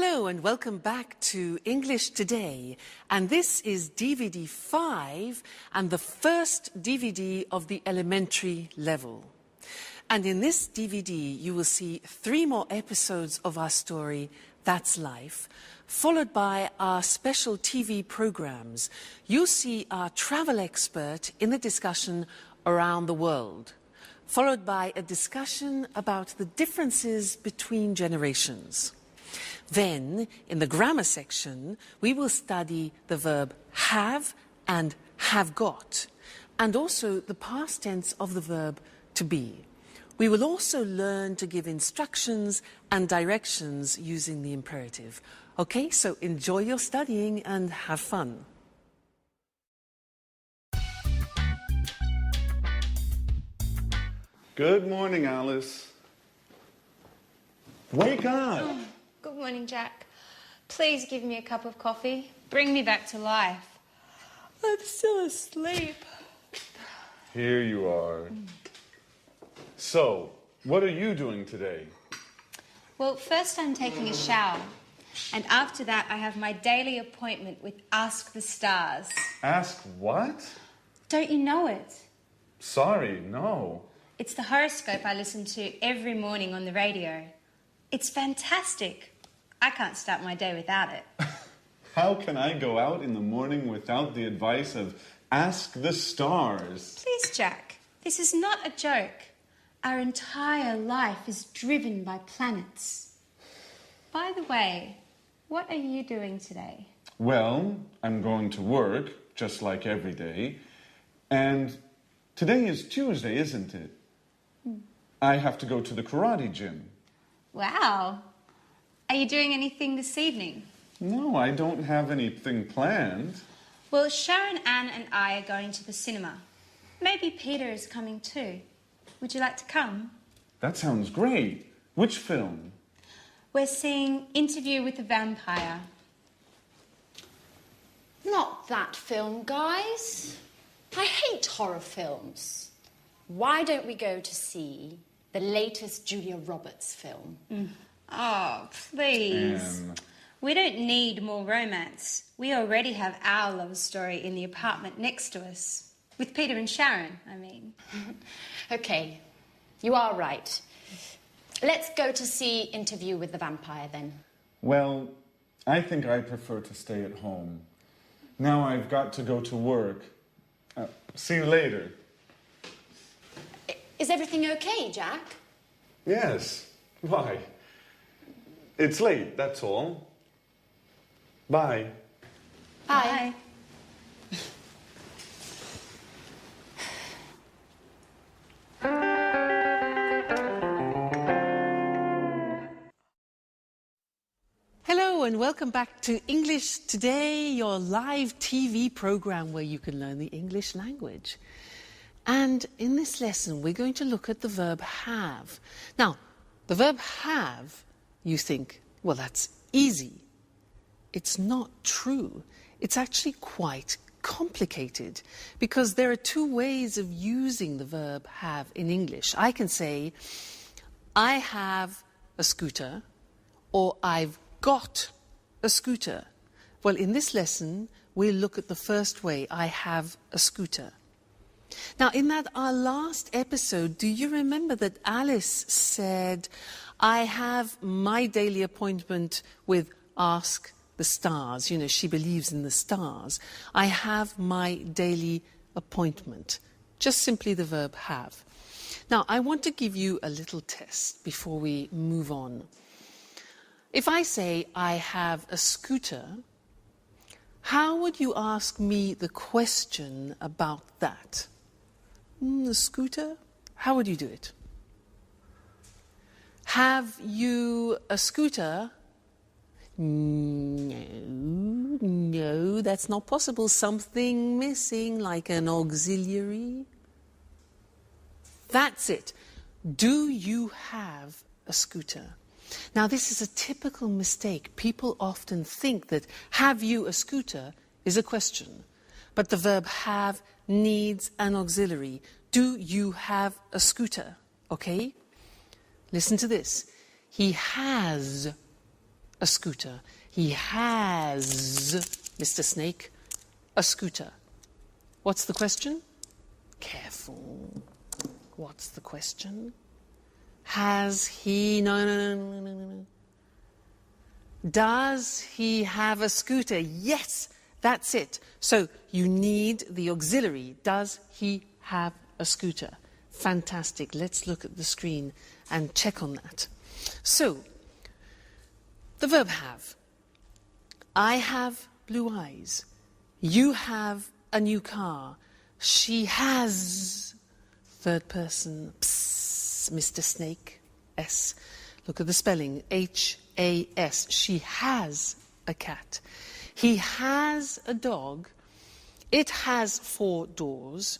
Hello and welcome back to English Today. And this is DVD 5 and the first DVD of the elementary level. And in this DVD you will see 3 more episodes of our story, That's Life, followed by our special TV programs. You'll see our travel expert in a discussion around the world, followed by a discussion about the differences between generations. Then, in the grammar section, we will study the verb have and have got, and also the past tense of the verb to be. We will also learn to give instructions and directions using the imperative. Okay, so enjoy your studying and have fun. Good morning, Alice. Wake up! Good morning, Jack. Please give me a cup of coffee. Bring me back to life. I'm still asleep. Here you are. So, what are you doing today? Well, first I'm taking a shower. And after that, I have my daily appointment with Ask the Stars. Ask what? Don't you know it? Sorry, no. It's the horoscope I listen to every morning on the radio. It's fantastic. I can't start my day without it. How can I go out in the morning without the advice of Ask the Stars? Please, Jack, this is not a joke. Our entire life is driven by planets. By the way, what are you doing today? Well, I'm going to work, just like every day. And today is Tuesday, isn't it? I have to go to the karate gym. Wow. Are you doing anything this evening? No, I don't have anything planned. Well, Sharon, Anne and I are going to the cinema. Maybe Peter is coming too. Would you like to come? That sounds great. Which film? We're seeing Interview with the Vampire. Not that film, guys. I hate horror films. Why don't we go to see the latest Julia Roberts film? Oh, please. We don't need more romance. We already have our love story in the apartment next to us. With Peter and Sharon, I mean. Okay, you are right. Let's go to see Interview with the Vampire, then. Well, I think I prefer to stay at home. Now I've got to go to work. See you later. Is everything okay, Jack? Yes. Why? It's late, that's all. Bye. Bye. Hello and welcome back to English Today, your live TV program where you can learn the English language. And in this lesson, we're going to look at the verb have. Now, the verb have, you think, well, that's easy. It's not true. It's actually quite complicated because there are 2 ways of using the verb have in English. I can say, I have a scooter, or I've got a scooter. Well, in this lesson, we'll look at the first way, I have a scooter. Now, in our last episode, do you remember that Alice said, I have my daily appointment with Ask the Stars. You know, she believes in the stars. I have my daily appointment. Just simply the verb have. Now, I want to give you a little test before we move on. If I say, I have a scooter, how would you ask me the question about that? A scooter? How would you do it? Have you a scooter? No, that's not possible. Something missing, like an auxiliary. That's it. Do you have a scooter? Now, this is a typical mistake. People often think that have you a scooter is a question. But the verb have needs an auxiliary. Do you have a scooter? Okay? Listen to this. He has a scooter. He has, Mr. Snake, a scooter. What's the question? Careful. What's the question? Has he... No. Does he have a scooter? Yes, that's it. So you need the auxiliary. Does he have a scooter? Fantastic. Let's look at the screen and check on that. So, the verb have. I have blue eyes. You have a new car. She has, third person, psst, Mr. Snake, S. Look at the spelling, H-A-S. She has a cat. He has a dog. It has 4 doors.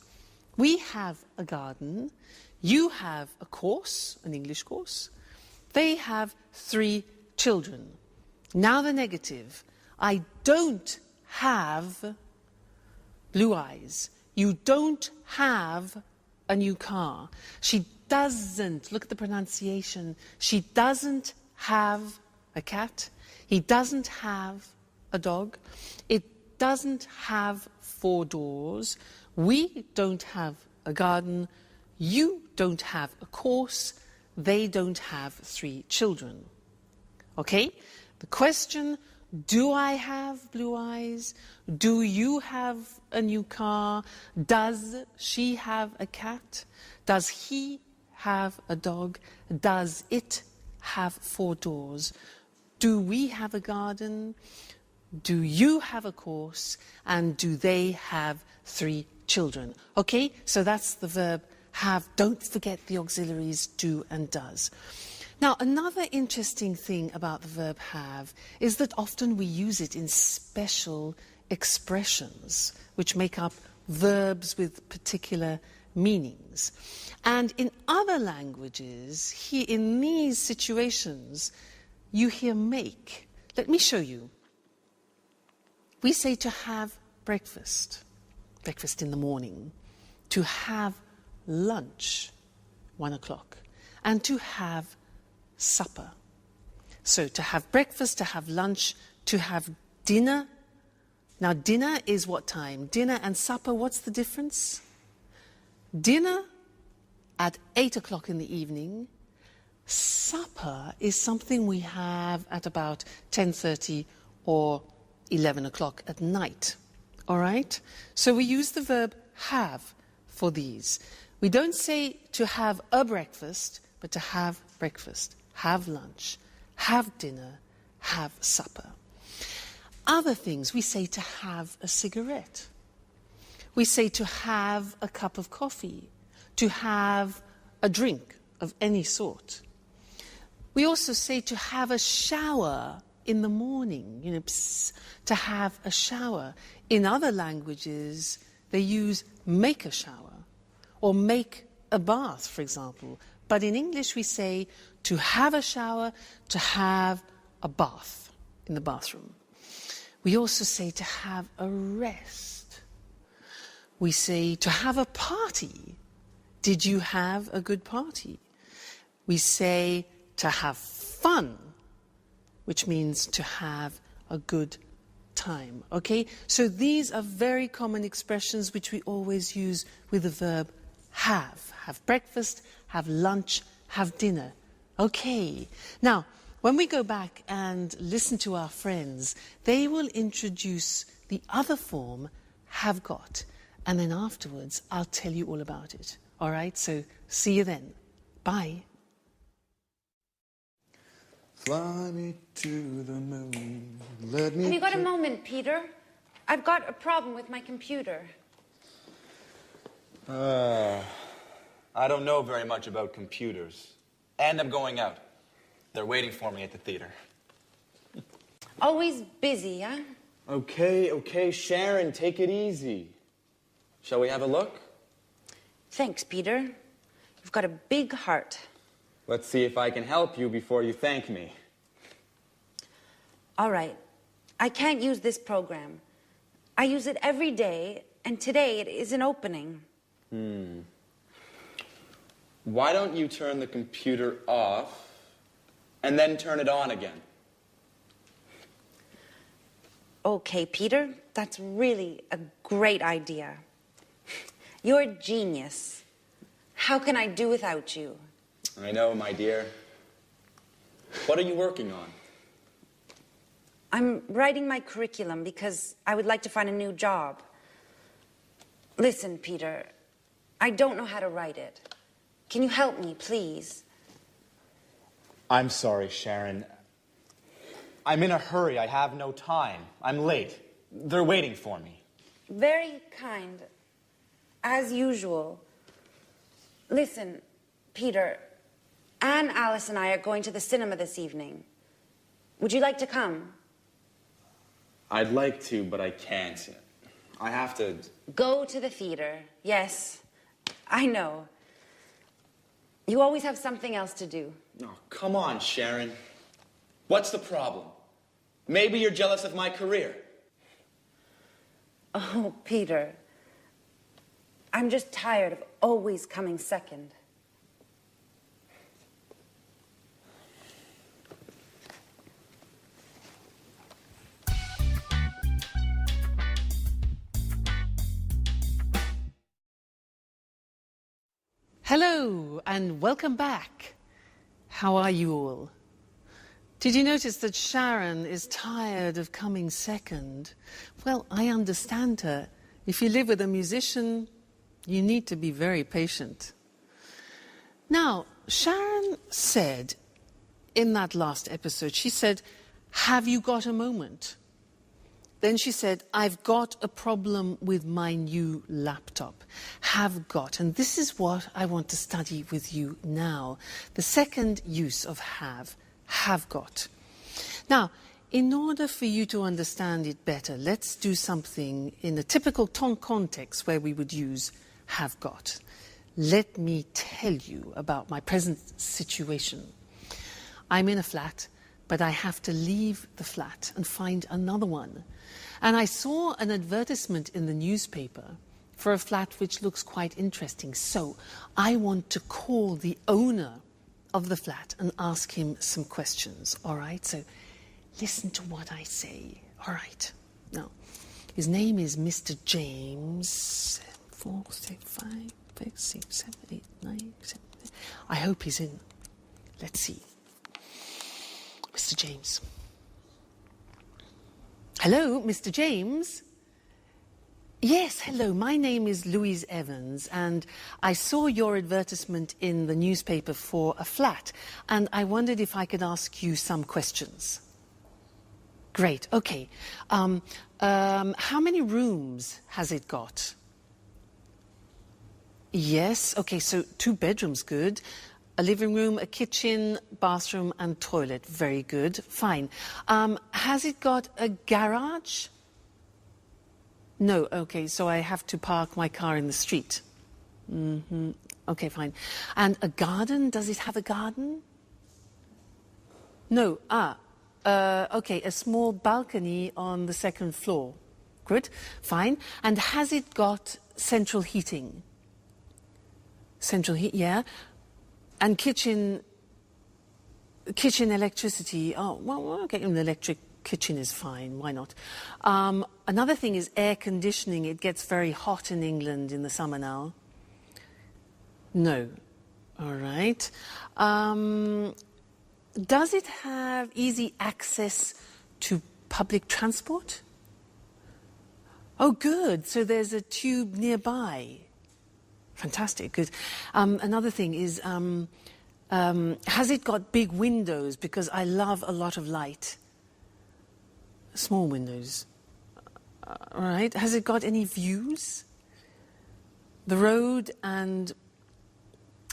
We have a garden. You have a course, an English course. They have 3 children. Now the negative. I don't have blue eyes. You don't have a new car. She doesn't, look at the pronunciation, she doesn't have a cat. He doesn't have a dog. It doesn't have 4 doors. We don't have a garden. You don't have a course. They don't have 3 children. Okay? The question, do I have blue eyes? Do you have a new car? Does she have a cat? Does he have a dog? Does it have 4 doors? Do we have a garden? Do you have a course? And do they have 3 children? Okay, so that's the verb have. Don't forget the auxiliaries do and does. Now, another interesting thing about the verb have is that often we use it in special expressions which make up verbs with particular meanings. And in other languages, in these situations, you hear make. Let me show you. We say to have breakfast in the morning, to have lunch, 1 o'clock, and to have supper. So to have breakfast, to have lunch, to have dinner. Now dinner is what time? Dinner and supper, what's the difference? Dinner at 8 o'clock in the evening. Supper is something we have at about 10:30 or 11 o'clock at night. All right? So we use the verb have for these. We don't say to have a breakfast, but to have breakfast, have lunch, have dinner, have supper. Other things, we say to have a cigarette. We say to have a cup of coffee, to have a drink of any sort. We also say to have a shower in the morning, to have a shower. In other languages, they use make a shower or make a bath, for example. But in English, we say to have a shower, to have a bath in the bathroom. We also say to have a rest. We say to have a party. Did you have a good party? We say to have fun, which means to have a good time. Okay? So these are very common expressions which we always use with the verb have. Have breakfast, have lunch, have dinner. Okay. Now, when we go back and listen to our friends, they will introduce the other form, have got. And then afterwards, I'll tell you all about it. All right? So see you then. Bye. Fly me to the moon. Let me. Have you got a moment, Peter? I've got a problem with my computer. I don't know very much about computers. And I'm going out. They're waiting for me at the theater. Always busy, huh? Okay, Sharon, take it easy. Shall we have a look? Thanks, Peter. You've got a big heart. Let's see if I can help you before you thank me. All right. I can't use this program. I use it every day, and today it isn't opening. Why don't you turn the computer off and then turn it on again? Okay, Peter, that's really a great idea. You're a genius. How can I do without you? I know, my dear. What are you working on? I'm writing my curriculum because I would like to find a new job. Listen, Peter, I don't know how to write it. Can you help me, please? I'm sorry, Sharon. I'm in a hurry. I have no time. I'm late. They're waiting for me. Very kind, as usual. Listen, Peter, Anne, Alice, and I are going to the cinema this evening. Would you like to come? I'd like to, but I can't. I have to... Go to the theater. Yes, I know. You always have something else to do. Oh, come on, Sharon. What's the problem? Maybe you're jealous of my career. Oh, Peter, I'm just tired of always coming second. Hello and welcome back. How are you all? Did you notice that Sharon is tired of coming second? Well, I understand her. If you live with a musician, you need to be very patient. Now, Sharon said in that last episode, she said, "Have you got a moment?" Then she said, "I've got a problem with my new laptop." Have got. And this is what I want to study with you now. The second use of have got. Now, in order for you to understand it better, let's do something in a typical context where we would use have got. Let me tell you about my present situation. I'm in a flat, but I have to leave the flat and find another one. And I saw an advertisement in the newspaper for a flat which looks quite interesting. So I want to call the owner of the flat and ask him some questions. All right, so listen to what I say. All right. Now, his name is Mr. James. 4, 6, 5, 6, 7, 8, 9, 10. I hope he's in. Let's see. Mr. James. Hello, Mr. James. Yes, hello. My name is Louise Evans, and I saw your advertisement in the newspaper for a flat, and I wondered if I could ask you some questions. Great, okay. How many rooms has it got? Yes, okay, so 2 bedrooms, good. A living room, a kitchen, bathroom, and toilet. Very good. Fine. Has it got a garage? No. Okay, so I have to park my car in the street. Okay, fine. And a garden? Does it have a garden? No. Okay, a small balcony on the 2nd floor. Good. Fine. And has it got central heating? Central heat, yeah. And kitchen electricity. Oh, well, okay, an electric kitchen is fine. Why not? Another thing is air conditioning. It gets very hot in England in the summer now. No. All right. Does it have easy access to public transport? Oh, good. So there's a tube nearby. Fantastic, good. Another thing is, has it got big windows? Because I love a lot of light. Small windows. All right. Has it got any views? The road and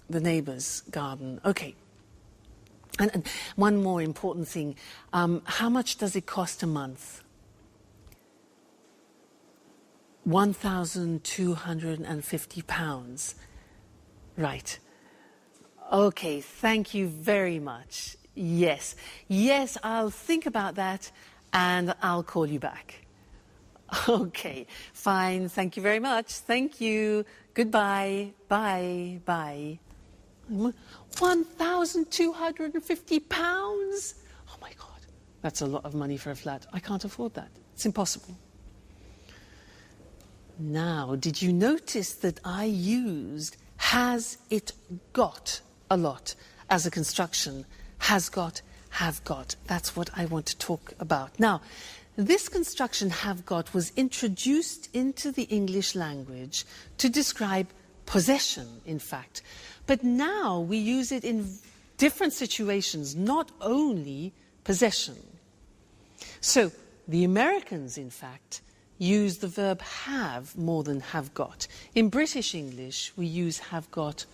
the neighbour's garden. Okay. And one more important thing. How much does it cost a month? £1,250. Right. Okay, thank you very much. Yes. Yes, I'll think about that and I'll call you back. Okay, fine. Thank you very much. Thank you. Goodbye. Bye. Bye. £1,250? Oh my God. That's a lot of money for a flat. I can't afford that. It's impossible. Now, did you notice that I used has it got a lot as a construction? Has got, have got. That's what I want to talk about. Now, this construction have got was introduced into the English language to describe possession, in fact. But now we use it in different situations, not only possession. So the Americans, in fact, use the verb have more than have got. In British English, we use have got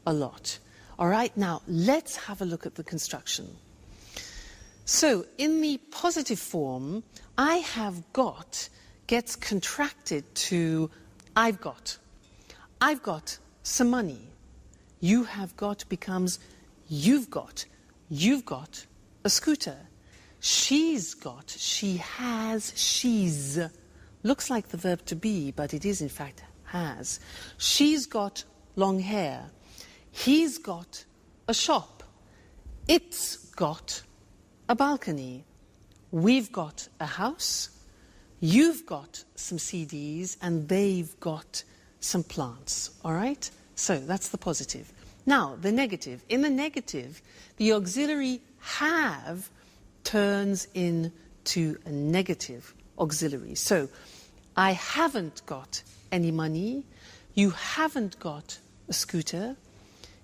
a lot. All right, now let's have a look at the construction. So in the positive form, I have got gets contracted to I've got. I've got some money. You have got becomes you've got. You've got a scooter. She's got, she has, she's. Looks like the verb to be, but it is in fact has. She's got long hair. He's got a shop. It's got a balcony. We've got a house. You've got some CDs, and they've got some plants. All right? So that's the positive. Now, the negative. In the negative, the auxiliary have turns into a negative auxiliary. So, I haven't got any money. You haven't got a scooter.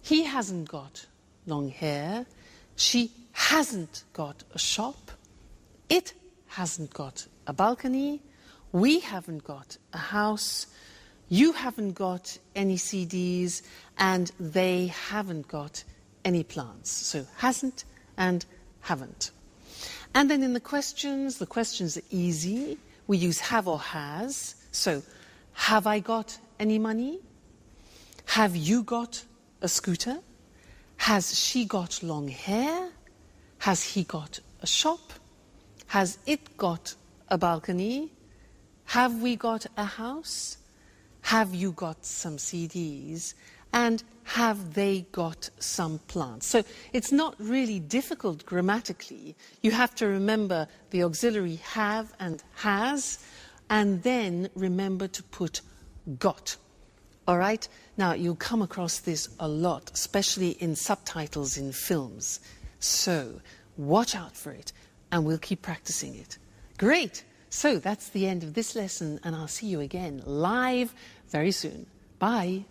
He hasn't got long hair. She hasn't got a shop. It hasn't got a balcony. We haven't got a house. You haven't got any CDs. And they haven't got any plants. So hasn't and haven't. And then in the questions are easy. We use have or has. So, have I got any money? Have you got a scooter? Has she got long hair? Has he got a shop? Has it got a balcony? Have we got a house? Have you got some CDs? And have they got some plants? So it's not really difficult grammatically. You have to remember the auxiliary have and has, and then remember to put got. All right? Now, you'll come across this a lot, especially in subtitles in films. So watch out for it, and we'll keep practicing it. Great! So that's the end of this lesson, and I'll see you again live very soon. Bye!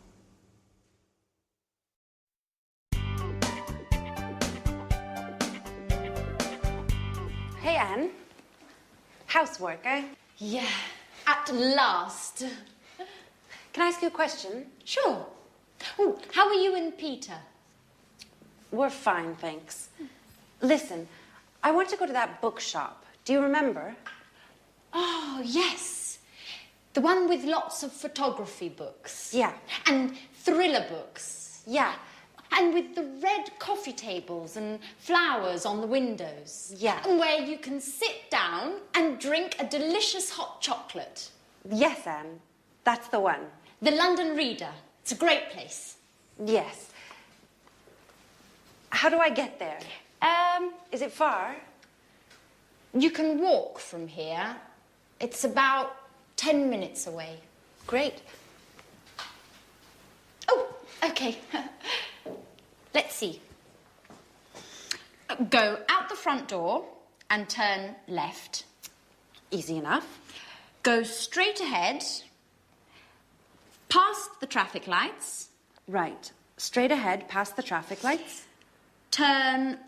Hey, Anne. Housework, eh? Yeah, at last. Can I ask you a question? Sure. Oh, how are you and Peter? We're fine, thanks. Listen, I want to go to that bookshop. Do you remember? Oh, yes. The one with lots of photography books. Yeah. And thriller books. Yeah. And with the red coffee tables and flowers on the windows. Yeah. And where you can sit down and drink a delicious hot chocolate. Yes, Anne. That's the one. The London Reader. It's a great place. Yes. How do I get there? Is it far? You can walk from here. It's about 10 minutes away. Great. Oh, okay. Let's see. Go out the front door and turn left. Easy enough. Go straight ahead, past the traffic lights. Right. Straight ahead, past the traffic lights. Turn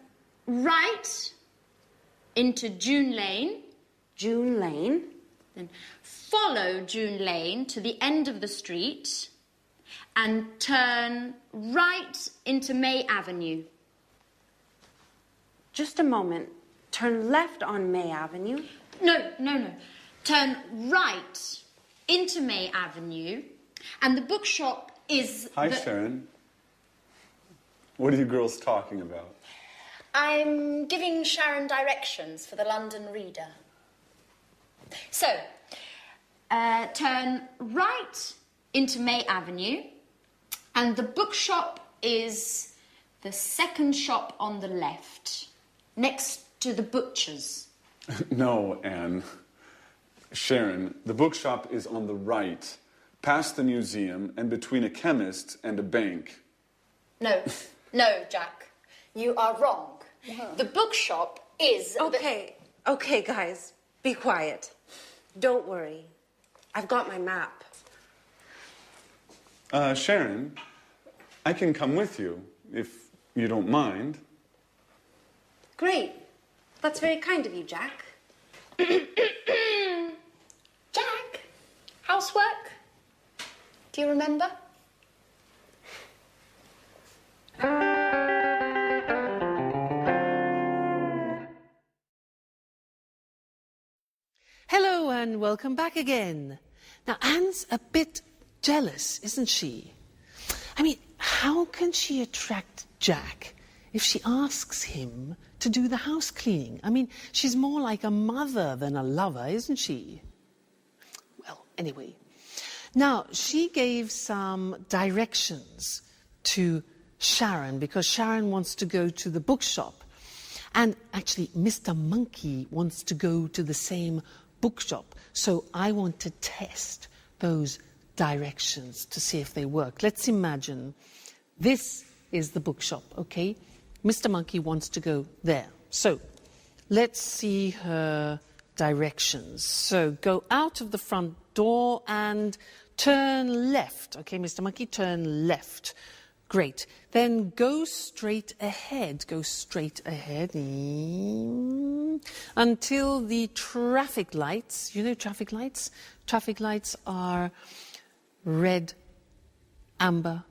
right into June Lane. June Lane. Then follow June Lane to the end of the street and turn right into May Avenue. Just a moment. Turn left on May Avenue. No. Turn right into May Avenue, and the bookshop is... Hi, Sharon. What are you girls talking about? I'm giving Sharon directions for the London Reader. So, turn right into May Avenue, and the bookshop is the second shop on the left, next to the butcher's. No, Anne. Sharon, the bookshop is on the right, past the museum and between a chemist and a bank. No, no, Jack. You are wrong. The bookshop is... Okay, guys, be quiet. Don't worry. I've got my map. Sharon, I can come with you, if you don't mind. Great. That's very kind of you, Jack. Jack, housework? Do you remember? Hello and welcome back again. Now, Anne's a bit jealous, isn't she? I mean, how can she attract Jack if she asks him to do the house cleaning? I mean, she's more like a mother than a lover, isn't she? Well, anyway. Now, she gave some directions to Sharon because Sharon wants to go to the bookshop. And actually, Mr. Monkey wants to go to the same bookshop. So I want to test those directions to see if they work. Let's imagine this is the bookshop, okay? Mr. Monkey wants to go there. So let's see her directions. So go out of the front door and turn left. Okay, Mr. Monkey, turn left. Great. Then go straight ahead. Go straight ahead until the traffic lights. You know traffic lights? Traffic lights are red, amber,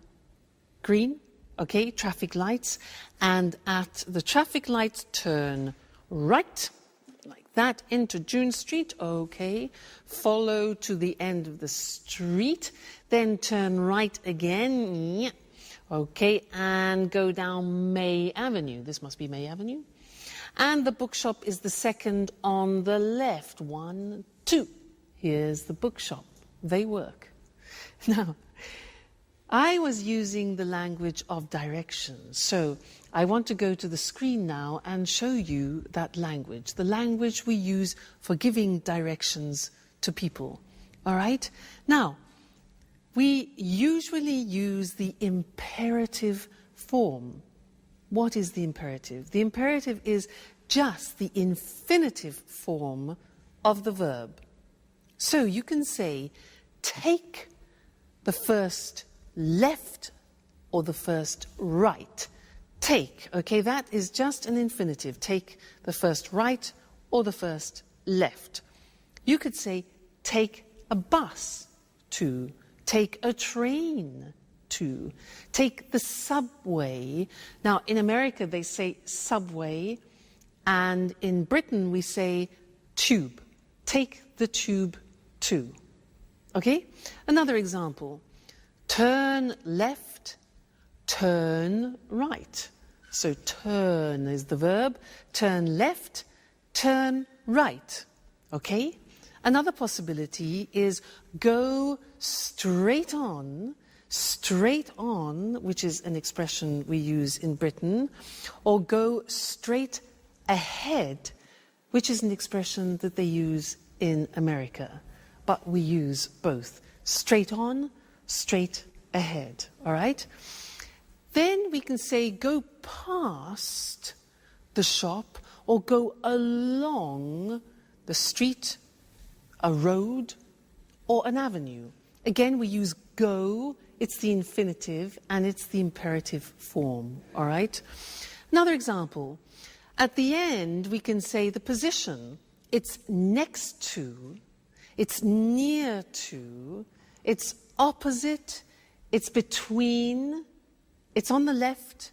green. Okay, traffic lights. And at the traffic lights, turn right, like that, into June Street. Okay. Follow to the end of the street. Then turn right again. Okay, and go down May Avenue. This must be May Avenue. And the bookshop is the second on the left. 1, 2. Here's the bookshop. They work. Now, I was using the language of directions. So I want to go to the screen now and show you that language, the language we use for giving directions to people. All right? Now, we usually use the imperative form. What is the imperative? The imperative is just the infinitive form of the verb. So you can say, take the first left or the first right. Take, okay, that is just an infinitive. Take the first right or the first left. You could say, take a bus to. Take a train to. Take the subway. Now, in America, they say subway, and in Britain, we say tube. Take the tube to. Okay? Another example. Turn left, turn right. So turn is the verb. Turn left, turn right. Okay? Another possibility is go straight on, which is an expression we use in Britain, or go straight ahead, which is an expression that they use in America. But we use both. Straight on, straight ahead. All right? Then we can say go past the shop or go along the street, a road, or an avenue. Again, we use go, it's the infinitive, and it's the imperative form, all right? Another example. At the end, we can say the position. It's next to, it's near to, it's opposite, it's between, it's on the left,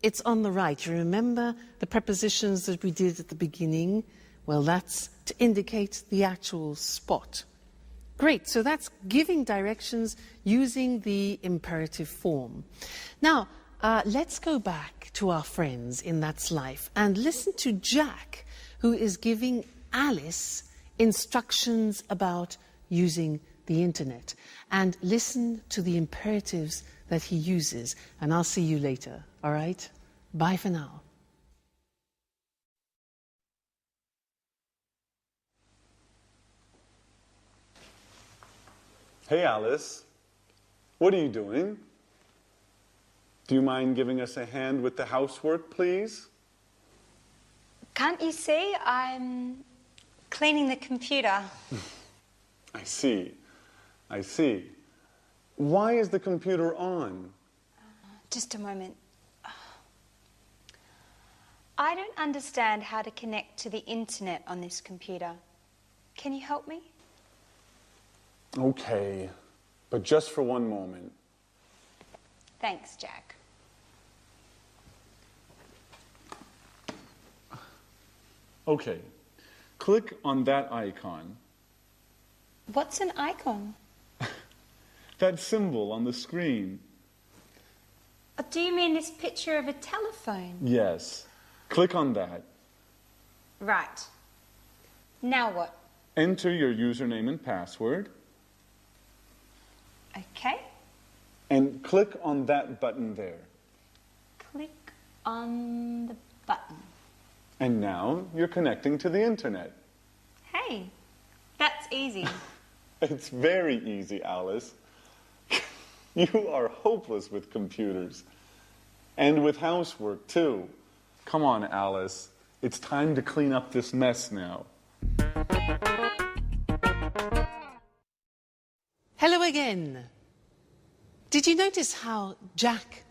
it's on the right. You remember the prepositions that we did at the beginning? Well, that's to indicate the actual spot. Great, so that's giving directions using the imperative form. Now, let's go back to our friends in That's Life and listen to Jack, who is giving Alice instructions about using the internet. And listen to the imperatives that he uses. And I'll see you later, all right? Bye for now. Hey, Alice. What are you doing? Do you mind giving us a hand with the housework, please? Can't you see? I'm cleaning the computer. I see. I see. Why is the computer on? Just a moment. I don't understand how to connect to the internet on this computer. Can you help me? Okay, but just for one moment. Thanks, Jack. Okay, click on that icon. What's an icon? That symbol on the screen. Do you mean this picture of a telephone? Yes. Click on that. Right. Now what? Enter your username and password. Okay. And click on that button there. Click on the button. And now you're connecting to the internet. Hey, that's easy. It's very easy, Alice. You are hopeless with computers. And with housework, too. Come on, Alice. It's time to clean up this mess now. Hello again. Did you notice how Jack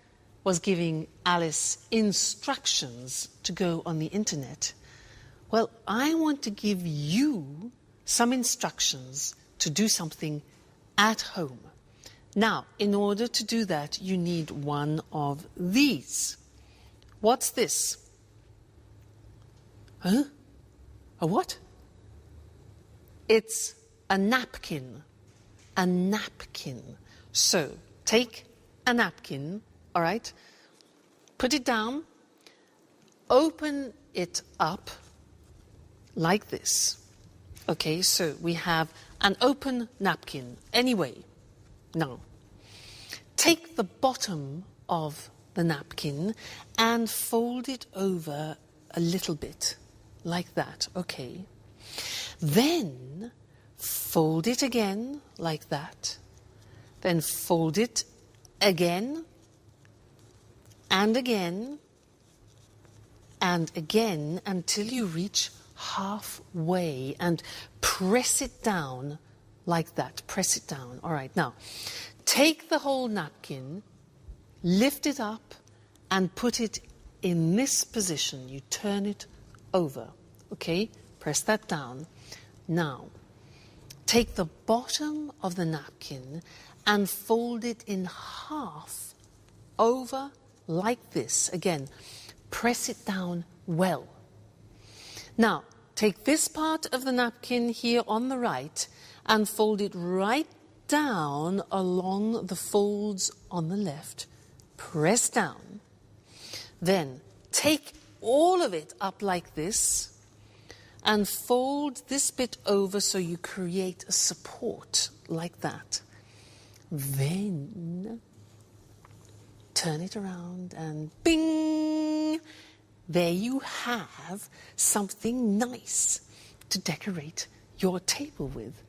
was giving Alice instructions to go on the internet? Well, I want to give you some instructions to do something at home. Now, in order to do that, you need one of these. What's this? Huh? A what? It's a napkin. A napkin. So, take a napkin, all right? Put it down. Open it up like this. Okay, so we have an open napkin. Anyway, now, take the bottom of the napkin and fold it over a little bit, like that, okay? Then, fold it again, like that. Then fold it again, and again, and again, until you reach halfway, and press it down like that. Press it down. All right, now, take the whole napkin, lift it up, and put it in this position. You turn it over, okay? Press that down. Now, take the bottom of the napkin and fold it in half over like this. Again, press it down well. Now, take this part of the napkin here on the right and fold it right down along the folds on the left. Press down. Then take all of it up like this and fold this bit over so you create a support like that. Then turn it around and bing! There you have something nice to decorate your table with.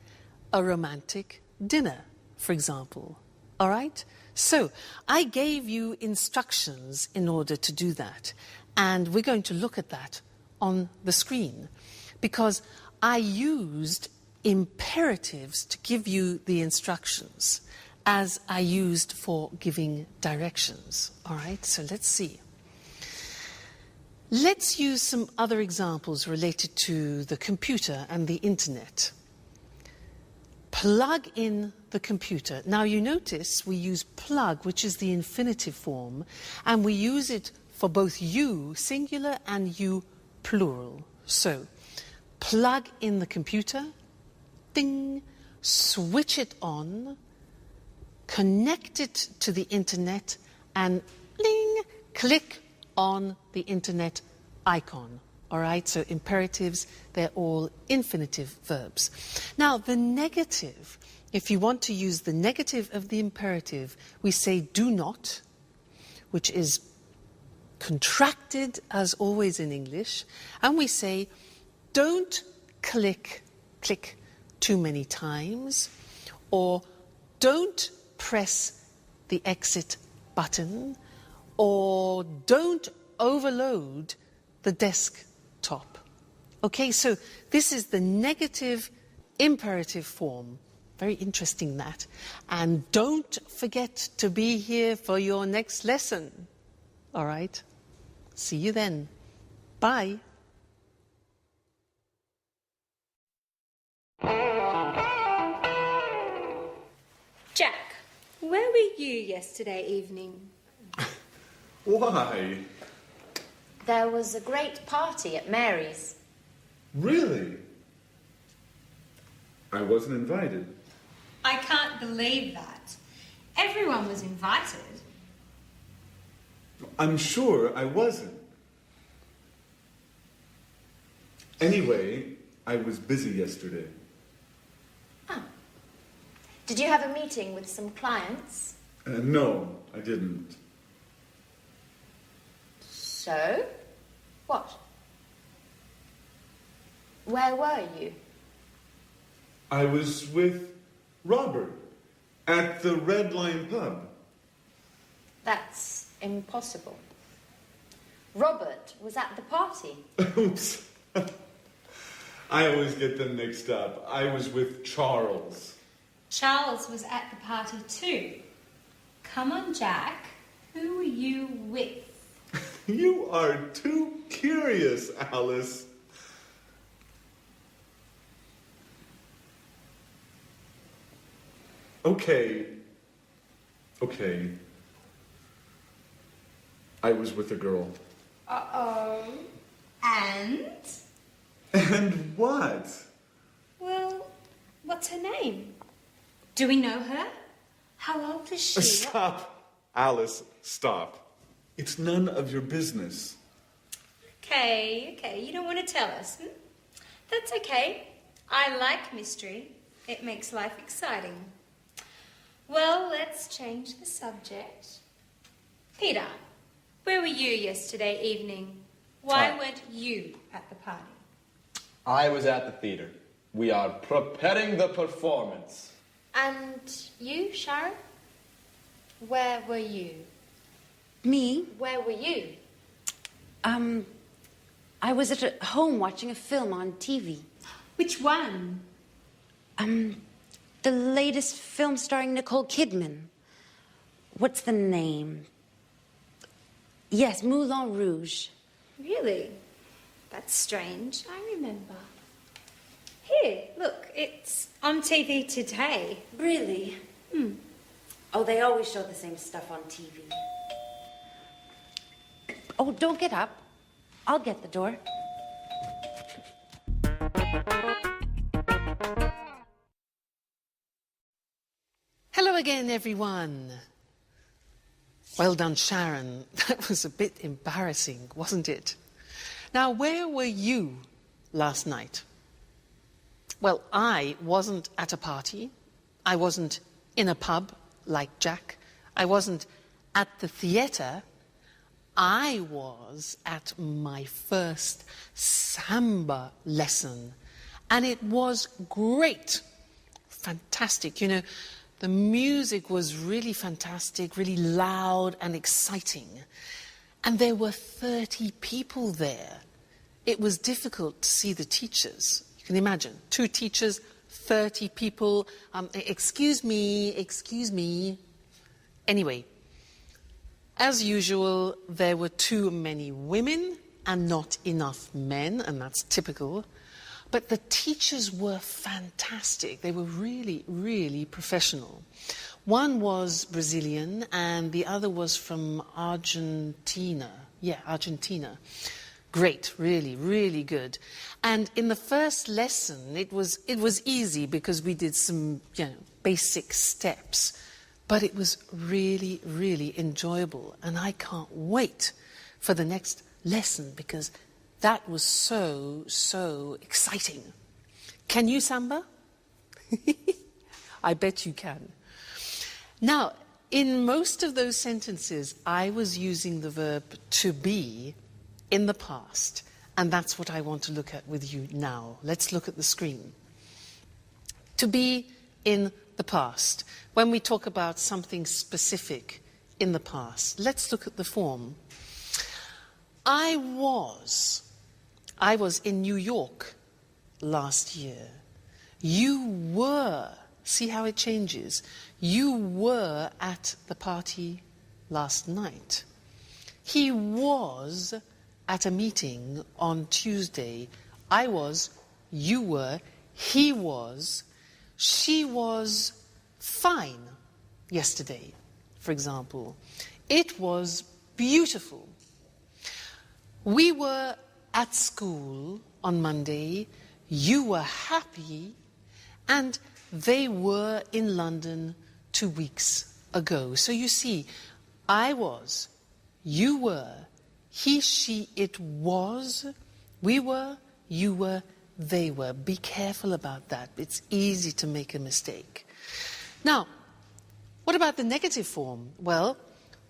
A romantic dinner, for example. All right? So I gave you instructions in order to do that. And we're going to look at that on the screen, because I used imperatives to give you the instructions as I used for giving directions. All right, so let's see. Let's use some other examples related to the computer and the internet. Plug in the computer. Now you notice we use plug, which is the infinitive form, and we use it for both you, singular, and you, plural. So, plug in the computer, ding, switch it on, connect it to the internet, and bling, click on the internet icon. All right, so imperatives, they're all infinitive verbs. Now, the negative, if you want to use the negative of the imperative, we say do not, which is contracted as always in English, and we say don't click too many times, or don't press the exit button, or don't overload the desktop. Okay, so this is the negative imperative form. Very interesting, that. And don't forget to be here for your next lesson. All right? See you then. Bye. Jack, where were you yesterday evening? Why? There was a great party at Mary's. Really? I wasn't invited. I can't believe that. Everyone was invited. I'm sure I wasn't. Anyway, I was busy yesterday. Ah. Did you have a meeting with some clients? No, I didn't. So? What? Where were you? I was with Robert at the Red Lion pub. That's impossible. Robert was at the party. Oops. I always get them mixed up. I was with Charles. Charles was at the party too. Come on, Jack. Who were you with? You are too curious, Alice. Okay. I was with a girl. Uh-oh. And? And what? Well, what's her name? Do we know her? How old is she? Stop. Alice, stop. It's none of your business. Okay, you don't want to tell us. That's okay. I like mystery. It makes life exciting. Well, let's change the subject. Peter, where were you yesterday evening? Why weren't you at the party? I was at the theater. We are preparing the performance. And you, Sharon? Where were you? Me? Where were you? I was at home watching a film on TV. Which one? The latest film starring Nicole Kidman. What's the name? Yes, Moulin Rouge. Really? That's strange. I remember. Here, look, it's on TV today. Really? Oh, they always show the same stuff on TV. Oh, don't get up. I'll get the door. Hello again, everyone. Well done, Sharon. That was a bit embarrassing, wasn't it? Now, where were you last night? Well, I wasn't at a party. I wasn't in a pub like Jack. I wasn't at the theatre. I was at my first samba lesson, and it was great. Fantastic. You know, the music was really fantastic, really loud and exciting. And there were 30 people there. It was difficult to see the teachers. You can imagine, 2 teachers, 30 people. Excuse me. Anyway, as usual, there were too many women and not enough men, and that's typical. But the teachers were fantastic. They were really, really professional. One was Brazilian and the other was from Argentina. Yeah, Argentina. Great, really, really good. And in the first lesson, it was easy because we did some, basic steps. But it was really, really enjoyable. And I can't wait for the next lesson because that was so exciting. Can you samba? I bet you can. Now, in most of those sentences, I was using the verb to be in the past. And that's what I want to look at with you now. Let's look at the screen. To be in the past, when we talk about something specific in the past. Let's look at the form. I was in New York last year. You were, see how it changes? You were at the party last night. He was at a meeting on Tuesday. I was, you were, he was, she was fine yesterday, for example. It was beautiful. We were at school on Monday. You were happy. And they were in London 2 weeks ago. So you see, I was, you were, he, she, it was, we were, you were, they were. Be careful about that. It's easy to make a mistake. Now, what about the negative form? Well,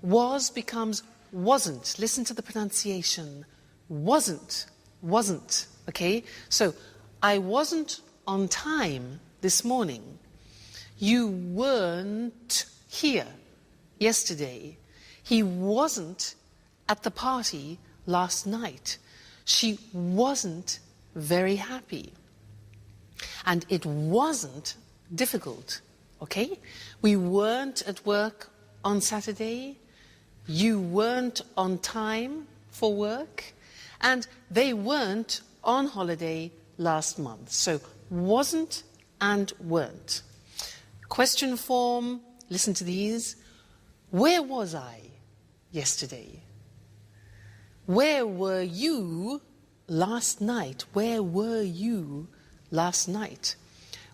was becomes wasn't. Listen to the pronunciation. Wasn't, wasn't. Okay? So, I wasn't on time this morning. You weren't here yesterday. He wasn't at the party last night. She wasn't very happy. And it wasn't difficult, okay? We weren't at work on Saturday. You weren't on time for work. And they weren't on holiday last month. So wasn't and weren't. Question form, listen to these. Where was I yesterday? Where were you last night? Where were you last night?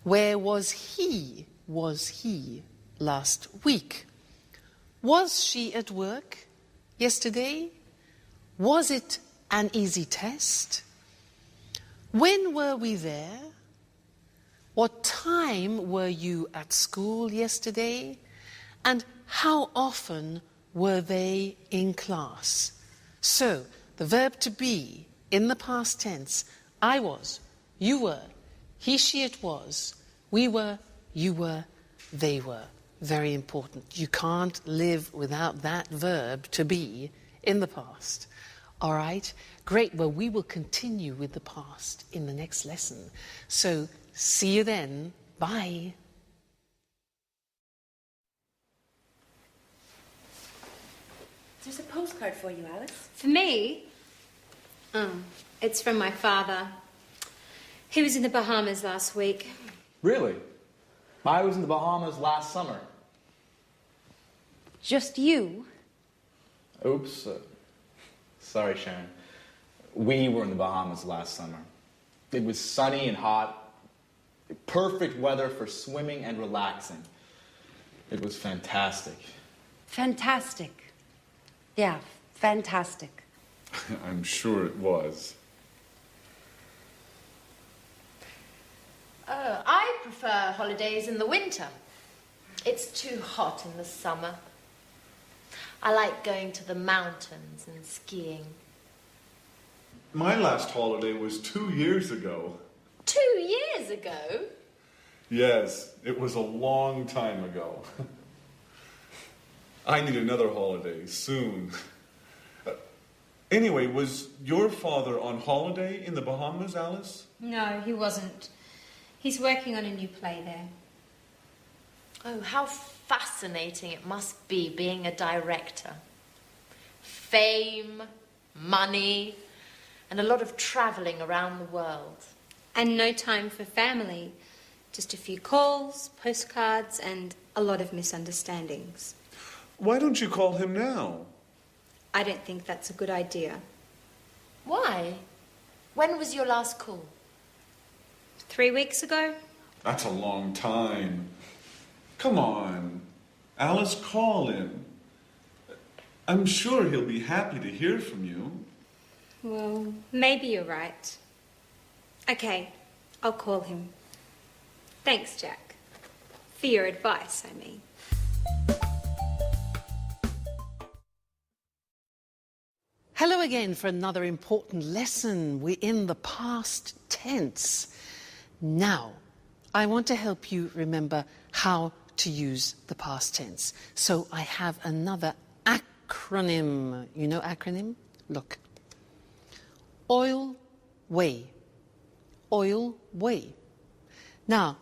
Where was he last week? Was she at work yesterday? Was it an easy test? When were we there? What time were you at school yesterday? And how often were they in class? So, the verb to be in the past tense, I was, you were, he, she, it was, we were, you were, they were. Very important. You can't live without that verb to be in the past. All right? Great. Well, we will continue with the past in the next lesson. So, see you then. Bye. There's a postcard for you, Alice. For me? It's from my father. He was in the Bahamas last week. Really? I was in the Bahamas last summer. Just you? Oops. Sorry, Sharon. We were in the Bahamas last summer. It was sunny and hot. Perfect weather for swimming and relaxing. It was fantastic. Fantastic. Yeah, fantastic. I'm sure it was. I prefer holidays in the winter. It's too hot in the summer. I like going to the mountains and skiing. My last holiday was 2 years ago. 2 years ago? Yes, it was a long time ago. I need another holiday soon. Anyway, was your father on holiday in the Bahamas, Alice? No, he wasn't. He's working on a new play there. Oh, how fascinating it must be being a director. Fame, money, and a lot of travelling around the world. And no time for family. Just a few calls, postcards, and a lot of misunderstandings. Why don't you call him now? I don't think that's a good idea. Why? When was your last call? 3 weeks ago? That's a long time. Come on. Alice, call him. I'm sure he'll be happy to hear from you. Well, maybe you're right. Okay, I'll call him. Thanks, Jack. For your advice, I mean. Hello again for another important lesson. We're in the past tense. Now, I want to help you remember how to use the past tense. So I have another acronym. You know acronym? Look. Oil, way. Oil, way. Now,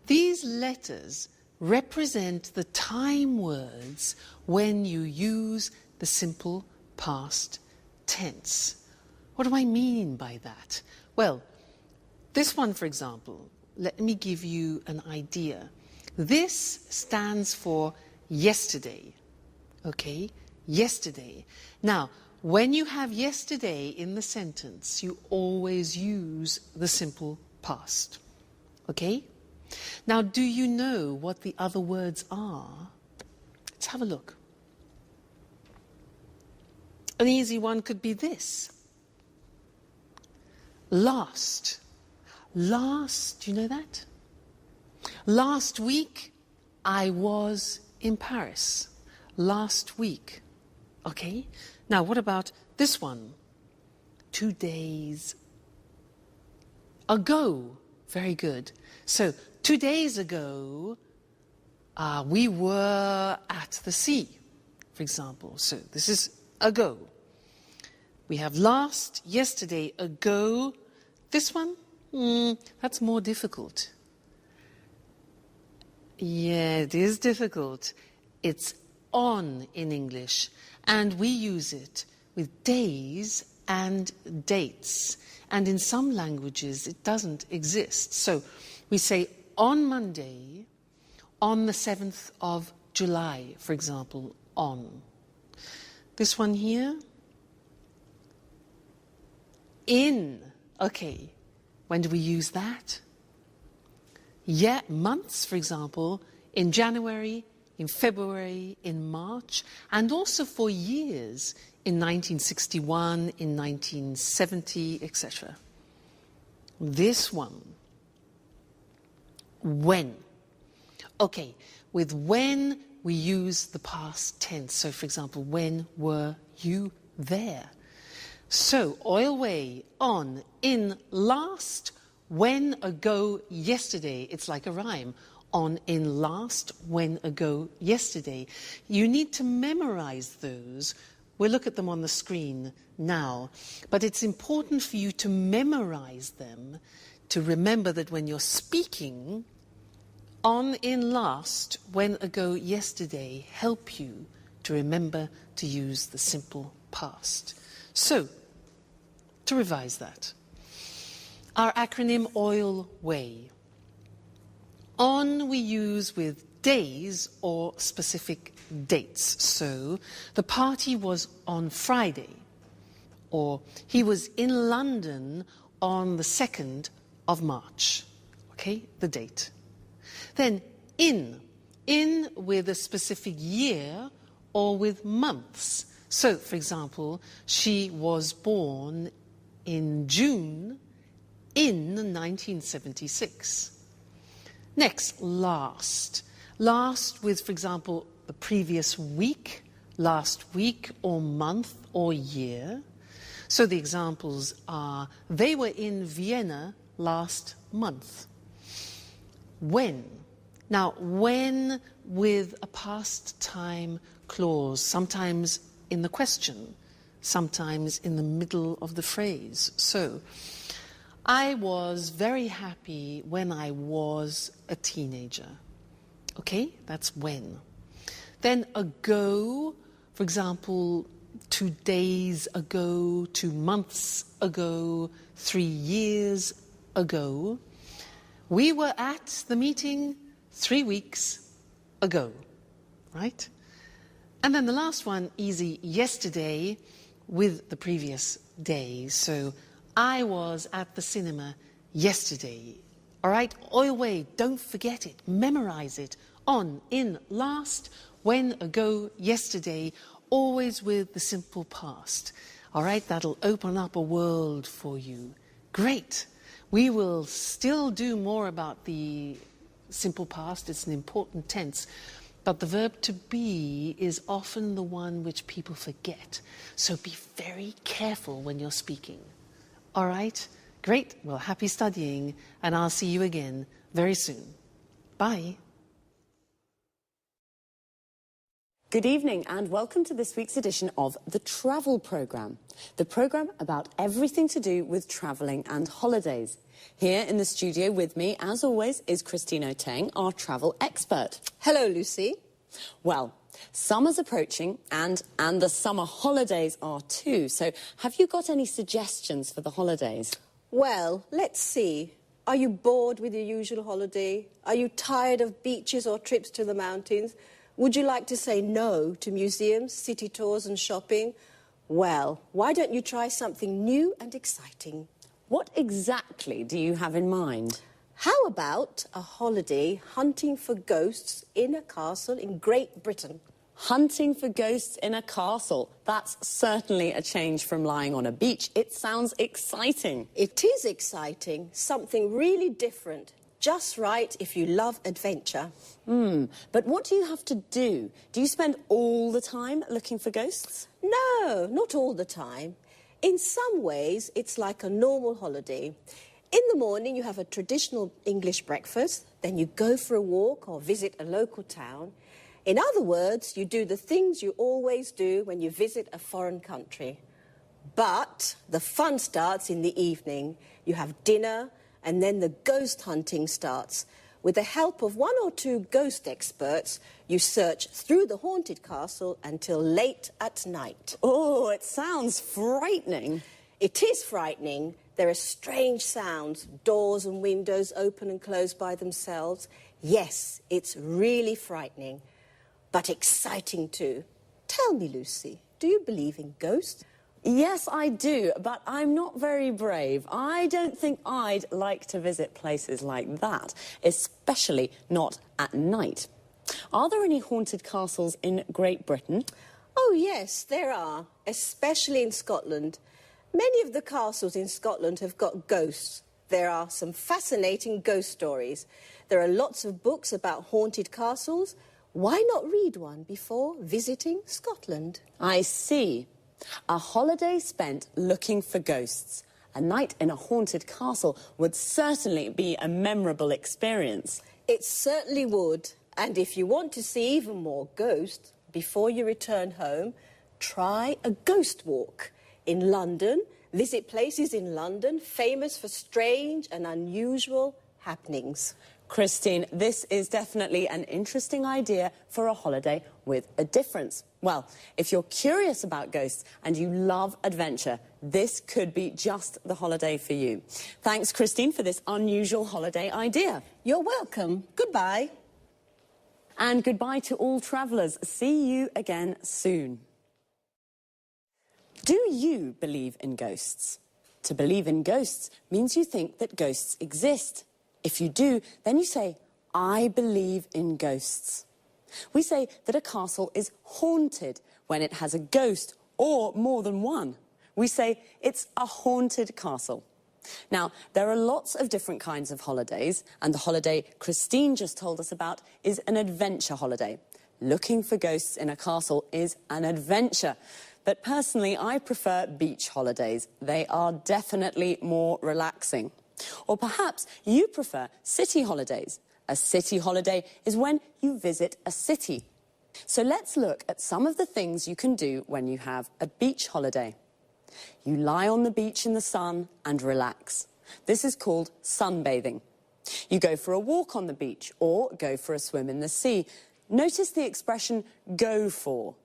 these letters represent the time words when you use the simple past tense. What do I mean by that? Well, this one, for example, let me give you an idea. This stands for yesterday. Okay? Yesterday. Now, when you have yesterday in the sentence, you always use the simple past. Okay? Now, do you know what the other words are? Let's have a look. An easy one could be this. Last. Last, do you know that? Last week, I was in Paris. Last week. Okay? Now, what about this one? 2 days ago. Very good. So, 2 days ago, we were at the sea, for example. So, this is ago. We have last, yesterday, ago. This one? That's more difficult. Yeah, it is difficult. It's on in English, and we use it with days and dates. And in some languages, it doesn't exist. So we say on Monday, on the 7th of July, for example, on. This one here, in. Okay, when do we use that? Yeah, months, for example, in January, in February, in March, and also for years, in 1961, in 1970, etc. This one, when. Okay, with when we use the past tense. So, for example, when were you there? So, oil way, on, in, last, when, ago, yesterday. It's like a rhyme. On, in, last, when, ago, yesterday. You need to memorize those. We'll look at them on the screen now. But it's important for you to memorize them, to remember that when you're speaking, on, in, last, when, ago, yesterday help you to remember to use the simple past. So, to revise that. Our acronym OIL WAY. On we use with days or specific dates. So, the party was on Friday, or he was in London on the 2nd of March. Okay, the date. Then in with a specific year or with months. So, for example, she was born in June in 1976. Next, last. Last with, for example, the previous week, last week or month or year. So the examples are, they were in Vienna last month. When. Now, when with a past time clause, sometimes in the question, sometimes in the middle of the phrase. So, I was very happy when I was a teenager. Okay, that's when. Then ago, for example, 2 days ago, 2 months ago, 3 years ago. We were at the meeting 3 weeks ago, right? And then the last one, easy, yesterday with the previous day. So, I was at the cinema yesterday. All right, oil way, don't forget it, memorize it. On, in, last, when, ago, yesterday, always with the simple past. All right, that'll open up a world for you. Great. We will still do more about the simple past. It's an important tense. But the verb to be is often the one which people forget. So be very careful when you're speaking. All right? Great. Well, happy studying, and I'll see you again very soon. Bye. Good evening and welcome to this week's edition of The Travel Programme, the programme about everything to do with travelling and holidays. Here in the studio with me, as always, is Christine Oteng, our travel expert. Hello, Lucy. Well, summer's approaching and the summer holidays are too, so have you got any suggestions for the holidays? Well, let's see. Are you bored with your usual holiday? Are you tired of beaches or trips to the mountains? Would you like to say no to museums, city tours and shopping? Well, why don't you try something new and exciting? What exactly do you have in mind? How about a holiday hunting for ghosts in a castle in Great Britain? Hunting for ghosts in a castle. That's certainly a change from lying on a beach. It sounds exciting. It is exciting. Something really different. Just right if you love adventure. But what do you have to do? Do you spend all the time looking for ghosts? No, not all the time. In some ways, it's like a normal holiday. In the morning, you have a traditional English breakfast, then you go for a walk or visit a local town. In other words, you do the things you always do when you visit a foreign country. But the fun starts in the evening. You have dinner, and then the ghost hunting starts. With the help of 1 or 2 ghost experts, you search through the haunted castle until late at night. Oh, it sounds frightening. It is frightening. There are strange sounds, doors and windows open and close by themselves. Yes, it's really frightening, but exciting too. Tell me, Lucy, do you believe in ghosts? Yes, I do, but I'm not very brave. I don't think I'd like to visit places like that, especially not at night. Are there any haunted castles in Great Britain? Oh, yes, there are, especially in Scotland. Many of the castles in Scotland have got ghosts. There are some fascinating ghost stories. There are lots of books about haunted castles. Why not read one before visiting Scotland? I see. A holiday spent looking for ghosts. A night in a haunted castle would certainly be a memorable experience. It certainly would. And if you want to see even more ghosts before you return home, try a ghost walk. In London, visit places in London famous for strange and unusual happenings. Christine, this is definitely an interesting idea for a holiday with a difference. Well, if you're curious about ghosts and you love adventure, this could be just the holiday for you. Thanks, Christine, for this unusual holiday idea. You're welcome. Goodbye. And goodbye to all travellers. See you again soon. Do you believe in ghosts? To believe in ghosts means you think that ghosts exist. If you do, then you say, I believe in ghosts. We say that a castle is haunted when it has a ghost or more than one. We say it's a haunted castle. Now, there are lots of different kinds of holidays, and the holiday Christine just told us about is an adventure holiday. Looking for ghosts in a castle is an adventure. But personally, I prefer beach holidays. They are definitely more relaxing. Or perhaps you prefer city holidays. A city holiday is when you visit a city. So let's look at some of the things you can do when you have a beach holiday. You lie on the beach in the sun and relax. This is called sunbathing. You go for a walk on the beach or go for a swim in the sea. Notice the expression go for.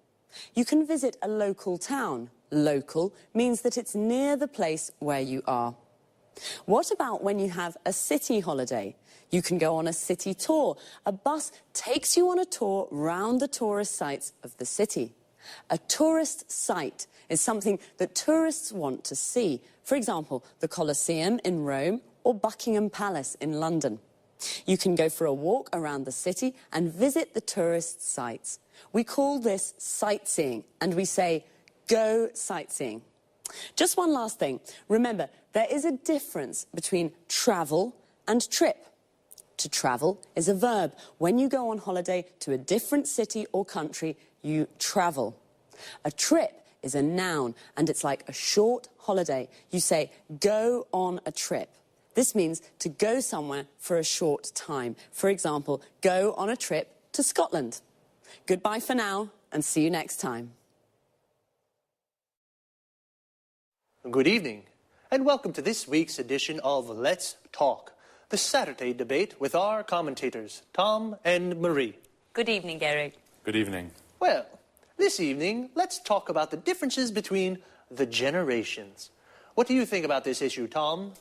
You can visit a local town. Local means that it's near the place where you are. What about when you have a city holiday? You can go on a city tour. A bus takes you on a tour round the tourist sites of the city. A tourist site is something that tourists want to see. For example, the Colosseum in Rome or Buckingham Palace in London. You can go for a walk around the city and visit the tourist sites. We call this sightseeing, and we say, go sightseeing. Just one last thing. Remember, there is a difference between travel and trip. To travel is a verb. When you go on holiday to a different city or country, you travel. A trip is a noun, and it's like a short holiday. You say, go on a trip. This means to go somewhere for a short time. For example, go on a trip to Scotland. Goodbye for now, and see you next time. Good evening, and welcome to this week's edition of Let's Talk, the Saturday debate with our commentators, Tom and Marie. Good evening, Eric. Good evening. Well, this evening, let's talk about the differences between the generations. What do you think about this issue, Tom?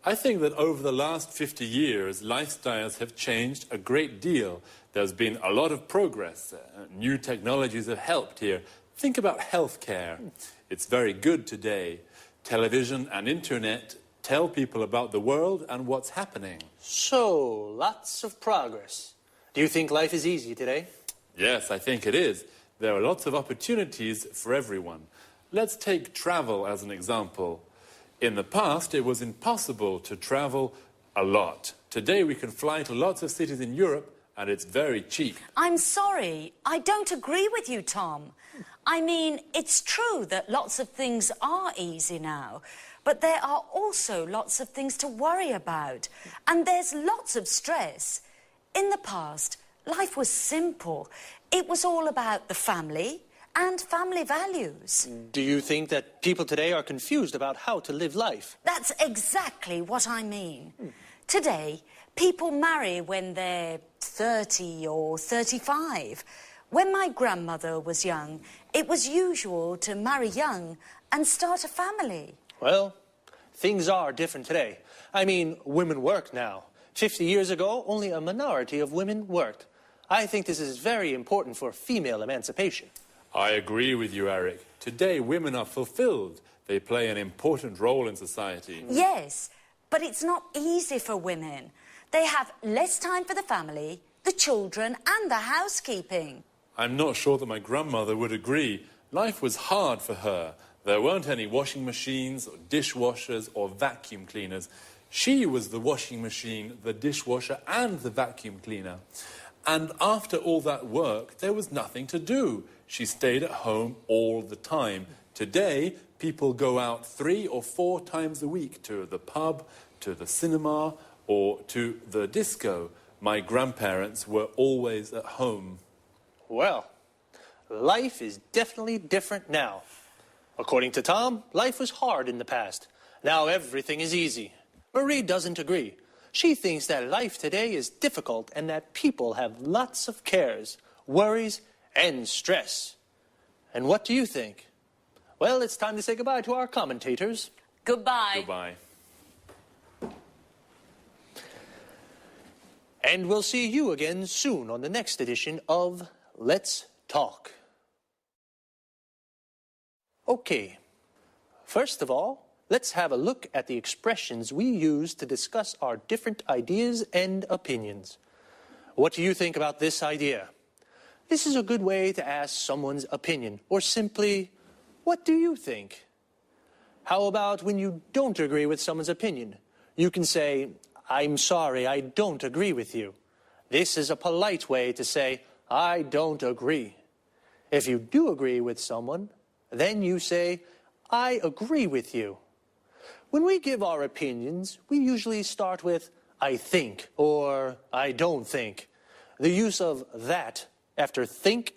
I think that over the last 50 years, lifestyles have changed a great deal. There's been a lot of progress. New technologies have helped here. Think about healthcare. It's very good today. Television and internet tell people about the world and what's happening. So, lots of progress. Do you think life is easy today? Yes, I think it is. There are lots of opportunities for everyone. Let's take travel as an example. In the past, it was impossible to travel a lot. Today, we can fly to lots of cities in Europe, and it's very cheap. I'm sorry, I don't agree with you, Tom. I mean, it's true that lots of things are easy now, but there are also lots of things to worry about, and there's lots of stress. In the past, life was simple. It was all about the family and family values. Do you think that people today are confused about how to live life? That's exactly what I mean. Today, people marry when they're 30 or 35. When my grandmother was young, it was usual to marry young and start a family. Well, things are different today. I mean, women work now. 50 years ago, only a minority of women worked. I think this is very important for female emancipation. I agree with you, Eric. Today, women are fulfilled. They play an important role in society. Yes, but it's not easy for women. They have less time for the family, the children, and the housekeeping. I'm not sure that my grandmother would agree. Life was hard for her. There weren't any washing machines, or dishwashers, or vacuum cleaners. She was the washing machine, the dishwasher, and the vacuum cleaner. And after all that work, there was nothing to do. She stayed at home all the time. Today, people go out 3 or 4 times a week to the pub, to the cinema, or to the disco. My grandparents were always at home. Well, life is definitely different now. According to Tom, life was hard in the past. Now everything is easy. Marie doesn't agree. She thinks that life today is difficult and that people have lots of cares, worries, and stress. And what do you think? Well, it's time to say goodbye to our commentators. Goodbye. Goodbye. And we'll see you again soon on the next edition of Let's Talk. Okay, first of all, let's have a look at the expressions we use to discuss our different ideas and opinions. What do you think about this idea? This is a good way to ask someone's opinion, or simply, what do you think? How about when you don't agree with someone's opinion? You can say, I'm sorry, I don't agree with you. This is a polite way to say, I don't agree. If you do agree with someone, then you say, I agree with you. When we give our opinions, we usually start with, I think, or I don't think. The use of that after think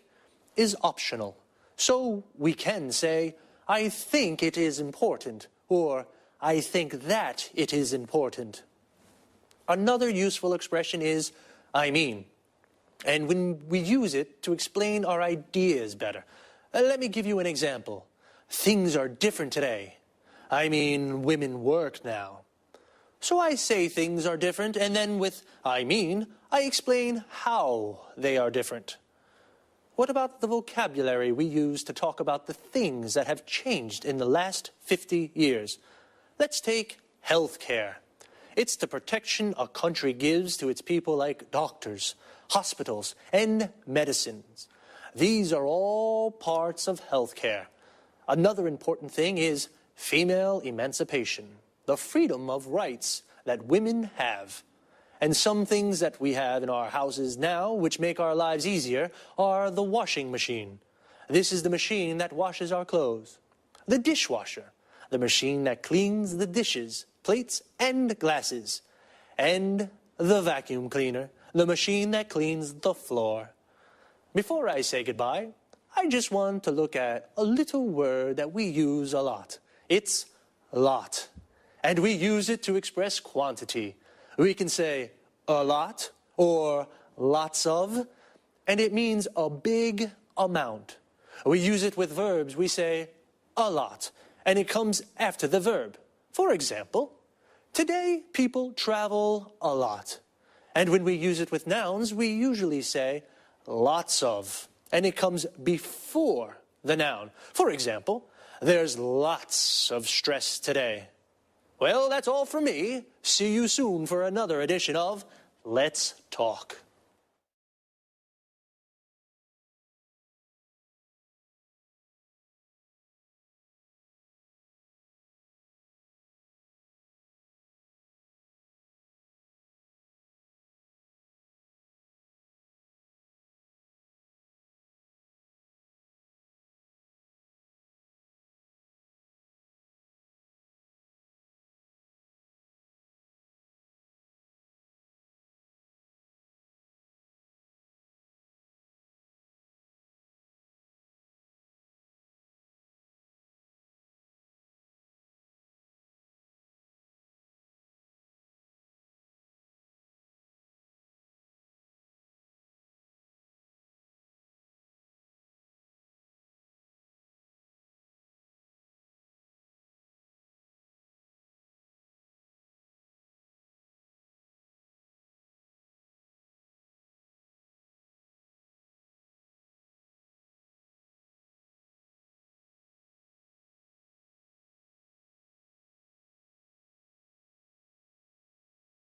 is optional. So we can say, I think it is important, or I think that it is important. Another useful expression is, I mean. And when we use it to explain our ideas better. Let me give you an example. Things are different today. I mean, women work now. So I say things are different, and then with I mean, I explain how they are different. What about the vocabulary we use to talk about the things that have changed in the last 50 years? Let's take healthcare. It's the protection a country gives to its people like doctors, hospitals, and medicines. These are all parts of healthcare. Another important thing is female emancipation, the freedom of rights that women have. And some things that we have in our houses now, which make our lives easier, are the washing machine. This is the machine that washes our clothes. The dishwasher, the machine that cleans the dishes. plates, and glasses. And the vacuum cleaner, the machine that cleans the floor. Before I say goodbye, I just want to look at a little word that we use a lot. It's lot. And we use it to express quantity. We can say a lot or lots of, and it means a big amount. We use it with verbs. We say a lot, and it comes after the verb. For example, today people travel a lot. And when we use it with nouns, we usually say lots of, and it comes before the noun. For example, there's lots of stress today. Well, that's all for me. See you soon for another edition of Let's Talk.